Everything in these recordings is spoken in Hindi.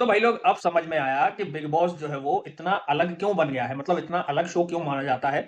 तो भाई लोग अब समझ में आया कि बिग बॉस जो है वो इतना अलग क्यों बन गया है, मतलब इतना अलग शो क्यों माना जाता है।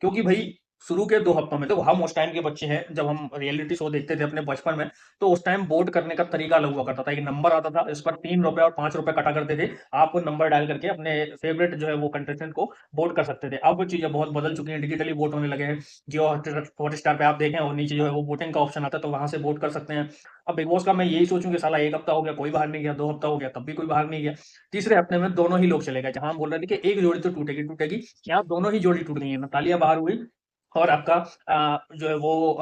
क्योंकि भई शुरू के 2 हफ्तों में तो हम उस टाइम के बच्चे हैं, जब हम रियलिटी शो देखते थे अपने बचपन में, तो उस टाइम वोट करने का तरीका अलग हुआ करता था। एक नंबर आता था, इस पर ₹3 और ₹5 कटा करते थे। आप वो नंबर डायल करके अपने फेवरेट जो है वो कंटेस्टेंट को वोट कर सकते थे। अब चीज़ें बहुत बदल चुकी हैं, डिजिटली वोट होने लगे हैं। जियो हॉटस्टार पे आप देखें और नीचे जो है वो वोटिंग का ऑप्शन आता है, तो वहाँ से वोट कर सकते हैं। अब बिग बॉस का मैं यही सोचूँ कि साला 1 हफ्ता हो गया, कोई बाहर नहीं गया, 2 हफ्ता हो गया, तब भी कोई बाहर नहीं गया। तीसरे हफ्ते में दोनों ही लोग चले गए, जहाँ हम बोल रहे थे कि एक जोड़ी तो टूटेगी, टूटेगी, यहाँ दोनों ही जोड़ी टूट गई है। नतालिया बाहर हुई और आपका जो है वो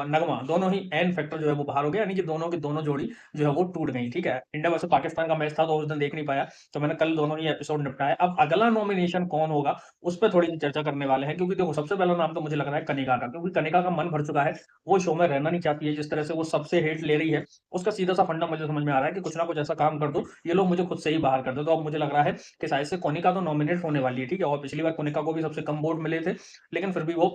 नगमा, दोनों ही एन फैक्टर जो है वो बाहर हो गया, यानी कि दोनों की दोनों जोड़ी जो है वो टूट गई, ठीक है। इंडिया वर्सेस पाकिस्तान का मैच था, तो उस दिन देख नहीं पाया, तो मैंने कल दोनों ही एपिसोड निपटाए। अब अगला नॉमिनेशन कौन होगा, उस पे थोड़ी-सी चर्चा करने वाले हैं, क्योंकि देखो सबसे पहला नाम तो मुझे लग रहा है कनिका का, क्योंकि कनिका का मन भर चुका है। वो शो में रहना नहीं चाहती है, जिस तरह से वो सबसे हेट ले रही है, उसका सीधा-सा फंडा मुझे समझ में आ रहा है कि कुछ ना कुछ ऐसा काम कर दो, ये लोग मुझे खुद से ही बाहर कर दो। तो अब मुझे लग रहा है कि शायद से कोनिका तो नॉमिनेट होने वाली है, ठीक है। और पिछली बार कोनिका को भी सबसे कम वोट मिले थे, लेकिन फिर भी वो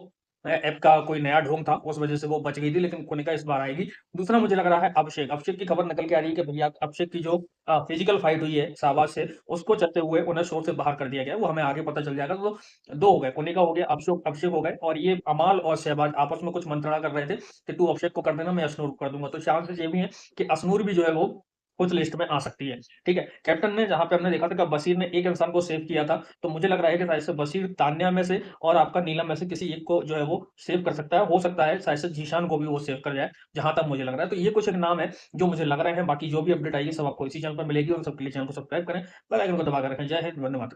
ऐप का कोई नया ढोंग था, उस वजह से वो बच गई थी, लेकिन कोनिका इस बार आएगी। दूसरा मुझे लग रहा है अभिषेक। अभिषेक की खबर निकल के आ रही है कि भैया अभिषेक की जो फिजिकल फाइट हुई है शाहबाज से, उसको चलते हुए उन्हें शो से बाहर कर दिया गया है। वो हमें आगे पता चल जाएगा। तो 2 हो गए, कोनिका हो गया, अभिषेक अभिषेक हो गए, और ये अमाल और शहबाज आपस में कुछ मंत्रणा कर रहे थे कि तू अभिषेक को कर देना, मैं अशनूर को कर दूँगा। तो चांसेस ये भी हैं कि अशनूर भी जो है वो उस लिस्ट में आ सकती है, ठीक है। कैप्टन ने, जहाँ पे हमने देखा था कि बशीर ने एक इंसान को सेव किया था, तो मुझे लग रहा है कि शायद से बशीर तान्या में से और आपका नीलम में से किसी एक को जो है वो सेव कर सकता है। हो सकता है शायद से जीशान को भी वो सेव कर जाए, जहाँ तक मुझे लग रहा है। तो ये कुछ एक नाम है जो मुझे लग रहे हैं। बाकी जो भी अपडेट आएगी सब आपको इसी चैनल पर मिलेगी, और सबके लिए चैनल को सब्सक्राइब करें, बेल आइकन को दबा के रखें। जय हिंद, वंदे मातरम।